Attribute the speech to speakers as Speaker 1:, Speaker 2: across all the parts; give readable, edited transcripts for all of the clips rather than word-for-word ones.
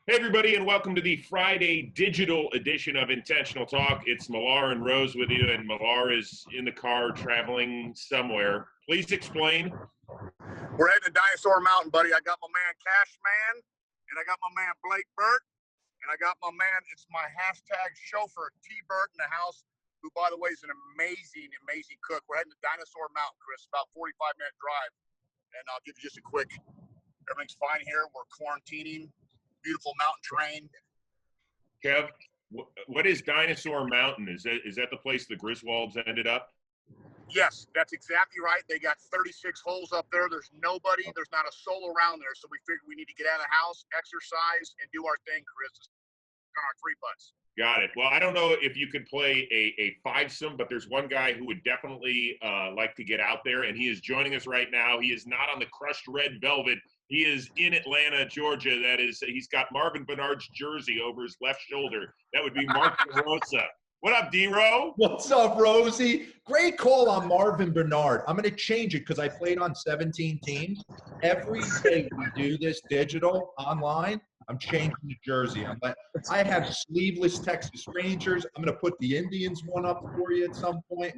Speaker 1: Hey, everybody, and welcome to the Friday digital edition of Intentional Talk. It's Millar and Rose with you, and Millar is in the car traveling somewhere. Please explain.
Speaker 2: We're heading to Dinosaur Mountain, buddy. I got my man Cash Man, and I got my man Blake Burt, and I got my man, it's my hashtag chauffeur, T. Burt in the house, who, by the way, is an amazing, amazing cook. We're heading to Dinosaur Mountain, Chris, about 45-minute drive. And I'll give you just a quick, everything's fine here. We're quarantining. Beautiful mountain terrain.
Speaker 1: Kev, what is Dinosaur Mountain? Is that the place the Griswolds ended up?
Speaker 2: Yes, that's exactly right. They got 36 holes up there. There's nobody. There's not a soul around there. So we figured we need to get out of the house, exercise, and do our thing, Chris. On our 3 putts.
Speaker 1: Got it. Well, I don't know if you could play a fivesome, but there's one guy who would definitely like to get out there, and he is joining us right now. He is not on the crushed red velvet. He is in Atlanta, Georgia. That is, he's got Marvin Bernard's jersey over his left shoulder. That would be Mark DeRosa. What up, DeRo?
Speaker 3: What's up, Rosie? Great call on Marvin Bernard. I'm going to change it because I played on 17 teams. Every day we do this digital online, I'm changing the jersey. I have sleeveless Texas Rangers. I'm going to put the Indians one up for you at some point.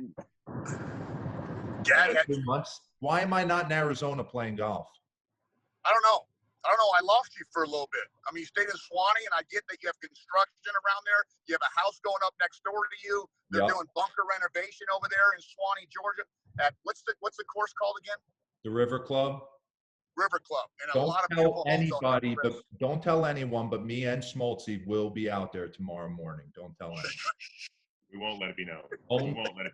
Speaker 2: Yeah,
Speaker 3: 2 months. Why am I not in Arizona playing golf?
Speaker 2: I don't know. I lost you for a little bit. I mean, you stayed in Swanee, and I get that you have construction around there. You have a house going up next door to you. They're doing bunker renovation over there in Swanee, Georgia. At what's the course called again?
Speaker 3: The River Club.
Speaker 2: River Club. And
Speaker 3: Don't
Speaker 2: a lot of
Speaker 3: tell
Speaker 2: people
Speaker 3: anybody, but don't tell anyone. But me and Smoltzy will be out there tomorrow morning. Don't tell anyone.
Speaker 1: We won't let it be known.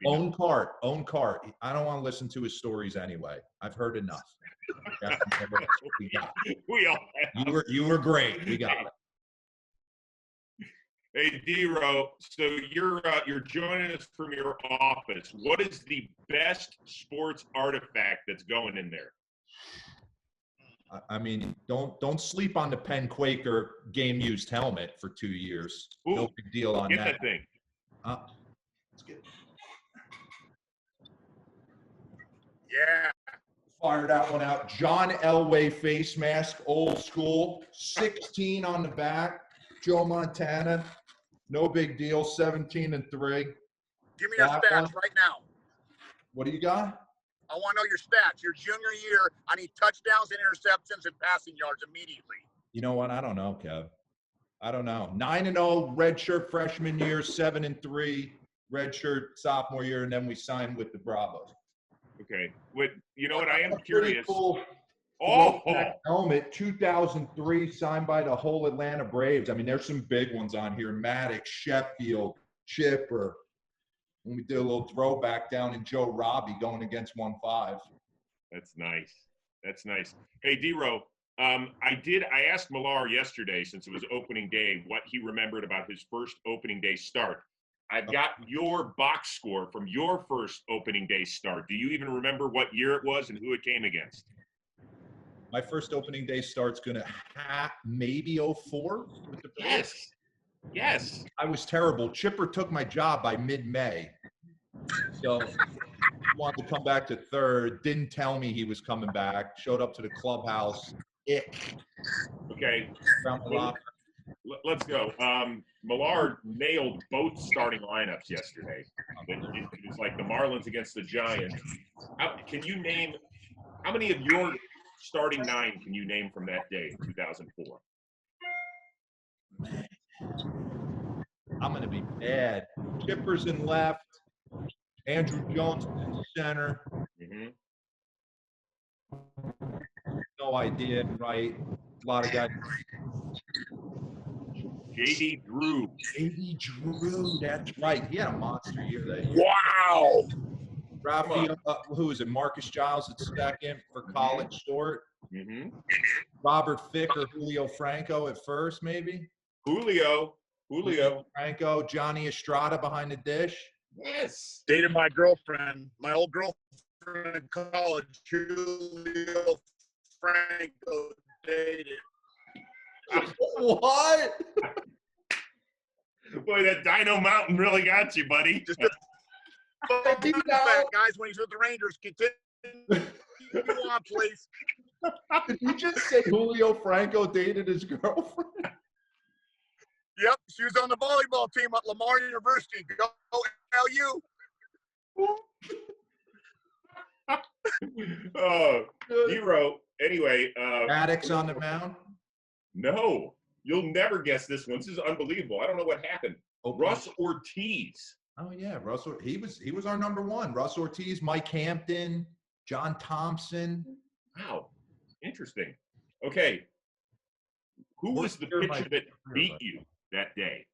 Speaker 3: Own cart. I don't want to listen to his stories anyway. I've heard enough.
Speaker 1: We all have.
Speaker 3: You were great. We got it.
Speaker 1: Hey, DeRo, so you're joining us from your office. What is the best sports artifact that's going in there?
Speaker 3: I mean, don't sleep on the Penn Quaker game used helmet for 2 years.
Speaker 1: Ooh,
Speaker 3: no big deal on
Speaker 1: get that thing.
Speaker 3: Let's get it.
Speaker 2: Yeah.
Speaker 3: Fire that one out. John Elway face mask, old school. 16 on the back. Joe Montana. No big deal. 17-3.
Speaker 2: Give me your stats right now.
Speaker 3: What do you got?
Speaker 2: I want to know your stats. Your junior year, I need touchdowns and interceptions and passing yards immediately.
Speaker 3: You know what? I don't know, Kev. I don't know. 9-0 redshirt freshman year, 7-3 redshirt sophomore year, and then we signed with the Bravos.
Speaker 1: Okay. You know what? I am curious.
Speaker 3: Cool helmet, 2003, signed by the whole Atlanta Braves. I mean, there's some big ones on here. Maddox, Sheffield, Chipper. And we did a little throwback down in Joe Robbie going against 1-5.
Speaker 1: That's nice. That's nice. Hey, DeRo, I asked Millar yesterday, since it was opening day, what he remembered about his first opening day start. I've got your box score from your first opening day start. Do you even remember what year it was and who it came against?
Speaker 3: My first opening day start's going to maybe 04 with the
Speaker 1: Braves. Yes.
Speaker 3: I was terrible. Chipper took my job by mid-May. So wanted to come back to third. Didn't tell me he was coming back. Showed up to the clubhouse.
Speaker 1: Okay. Let's go. Millard nailed both starting lineups yesterday. It was like the Marlins against the Giants. How many of your starting 9 can you name from that day in 2004?
Speaker 3: I'm going to be bad. Chipper's in left. Andrew Jones in center.
Speaker 1: Mm-hmm.
Speaker 3: No idea, right? A lot of guys.
Speaker 1: J.D. Drew.
Speaker 3: J.D. Drew, that's right. He had a monster year that year.
Speaker 2: Wow.
Speaker 3: Rafi, who is it? Marcus Giles at second for college short.
Speaker 1: Mm-hmm.
Speaker 3: Robert Fick or Julio Franco at first, maybe.
Speaker 1: Julio
Speaker 3: Franco, Johnny Estrada behind the dish.
Speaker 1: Yes.
Speaker 2: Dated my girlfriend, my old girlfriend in college, Julio Franco dated.
Speaker 3: What?
Speaker 1: Boy, that Dino Mountain really got you, buddy.
Speaker 2: Just guys, when he's with the Rangers, continue on, please.
Speaker 3: Did you just say Julio Franco dated his girlfriend?
Speaker 2: Yep, she was on the volleyball team at Lamar University. Go LU.
Speaker 1: Oh, DeRo. Anyway,
Speaker 3: Maddox on the mound.
Speaker 1: no, you'll never guess this one. This is unbelievable. I don't know what happened.
Speaker 3: Okay.
Speaker 1: Russ Ortiz.
Speaker 3: Oh yeah, Russell. He was our number one. Russ Ortiz, Mike Hampton, John Thompson.
Speaker 1: Wow, interesting. Okay, who was the pitcher that beat you that day?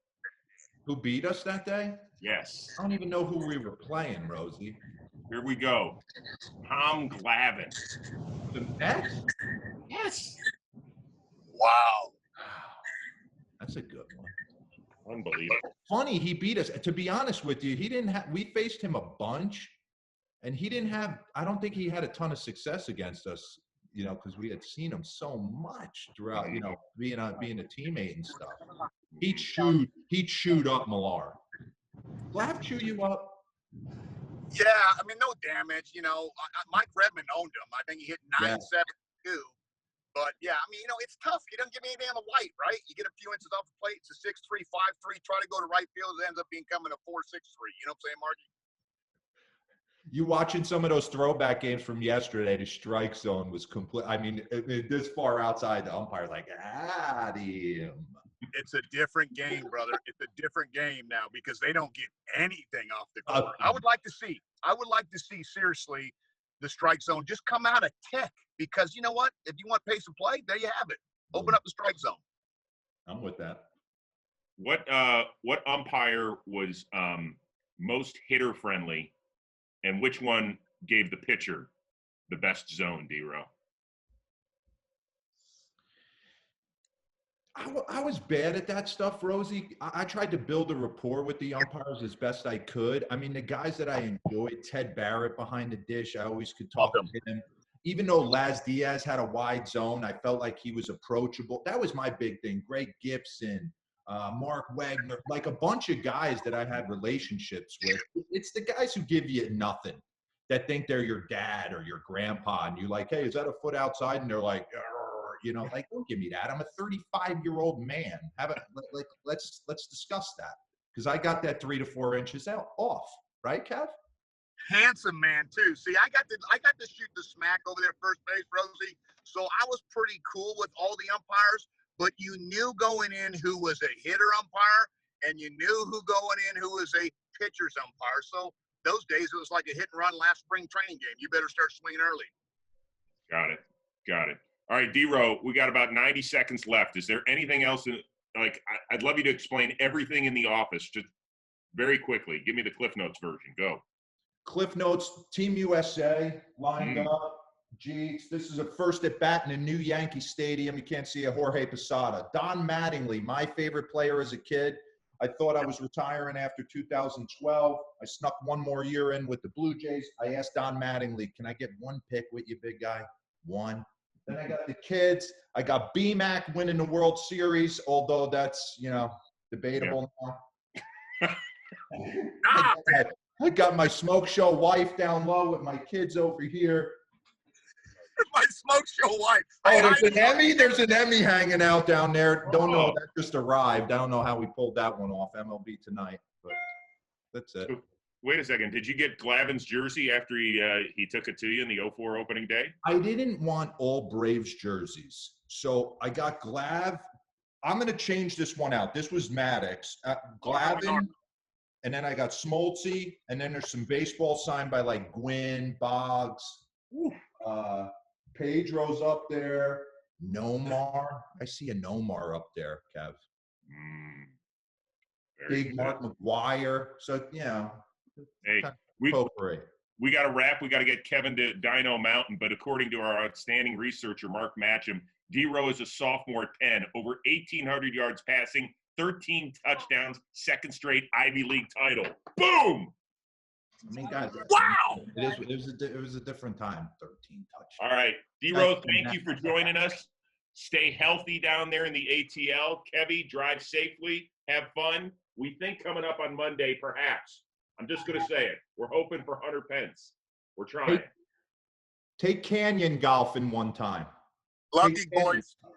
Speaker 3: Who beat us that day?
Speaker 1: Yes.
Speaker 3: I don't even know who we were playing, Rosie.
Speaker 1: Here we go. Tom Glavine.
Speaker 3: The Mets?
Speaker 1: Yes.
Speaker 2: Wow.
Speaker 3: That's a good one.
Speaker 1: Unbelievable.
Speaker 3: Funny, he beat us. To be honest with you, he didn't have. We faced him a bunch, and he didn't have. I don't think he had a ton of success against us. You know, because we had seen him so much throughout. You know, being a teammate and stuff. He'd shoot up Millar. Glav chew you up?
Speaker 2: Yeah, I mean, no damage. You know, Mike Redmond owned him. I think he hit 972. But yeah, I mean, you know, it's tough. He doesn't give me anything on the white, right? You get a few inches off the plate. It's a 6-3, 5-3. Try to go to right field. It ends up becoming a 4-6-3. You know what I'm saying, Marky?
Speaker 3: You watching some of those throwback games from yesterday? The strike zone was complete. I mean, this far outside the umpire, like, damn.
Speaker 2: It's a different game, brother. It's a different game now because they don't get anything off the court. I would like to see seriously the strike zone just come out a tick because you know what? If you want pace of play, there you have it. Open up the strike zone.
Speaker 3: I'm with that.
Speaker 1: What umpire was most hitter friendly, and which one gave the pitcher the best zone, DeRo?
Speaker 3: I was bad at that stuff, Rosie. I tried to build a rapport with the umpires as best I could. I mean, the guys that I enjoyed, Ted Barrett behind the dish, I always could talk to him. Even though Laz Diaz had a wide zone, I felt like he was approachable. That was my big thing. Greg Gibson, Mark Wagner, like a bunch of guys that I had relationships with. It's the guys who give you nothing, that think they're your dad or your grandpa, and you're like, hey, is that a foot outside? And they're like, you know, like, don't give me that. I'm a 35-year-old man. Let's discuss that because I got that 3 to 4 inches off, right, Kev?
Speaker 2: Handsome man too. See, I got to shoot the smack over there first base, Rosie. So I was pretty cool with all the umpires, but you knew going in who was a hitter umpire, and you knew who going in who was a pitcher's umpire. So those days it was like a hit and run last spring training game. You better start swinging early.
Speaker 1: Got it. All right, DeRo, we got about 90 seconds left. Is there anything else? I'd love you to explain everything in the office just very quickly. Give me the Cliff Notes version. Go.
Speaker 3: Cliff Notes, Team USA lined up. Geez, this is a first at bat in a new Yankee Stadium. You can't see a Jorge Posada. Don Mattingly, my favorite player as a kid. I thought I was retiring after 2012. I snuck one more year in with the Blue Jays. I asked Don Mattingly, can I get one pick with you, big guy? One. Then I got the kids. I got BMAC winning the World Series, although that's, you know, debatable now. I got my smoke show wife down low with my kids over here.
Speaker 2: My smoke show wife.
Speaker 3: Oh, there's an Emmy? There's an Emmy hanging out down there. Don't know. That just arrived. I don't know how we pulled that one off. MLB Tonight. But that's it.
Speaker 1: Wait a second. Did you get Glavine's jersey after he took it to you in the 04 opening day?
Speaker 3: I didn't want all Braves jerseys. So I got Glav. I'm going to change this one out. This was Maddox. Glavine. And then I got Smoltzy. And then there's some baseball signed by like Gwynn, Boggs. Pedro's up there. Nomar. I see a Nomar up there, Kev. Big Mark McGuire. So, yeah.
Speaker 1: Hey, we got to wrap. We got to get Kevin to Dino Mountain. But according to our outstanding researcher, Mark Matcham, DeRo is a sophomore at Penn, over 1,800 yards passing, 13 touchdowns, second straight Ivy League title. Boom!
Speaker 3: I mean, guys,
Speaker 2: wow!
Speaker 3: It was a different time. 13 touchdowns.
Speaker 1: All right, DeRo, thank you for joining us. Stay healthy down there in the ATL. Kevy, drive safely. Have fun. We think coming up on Monday, perhaps. I'm just going to say it. We're hoping for Hunter Pence. We're trying.
Speaker 3: Take Canyon golfing one time.
Speaker 2: Love you, boys.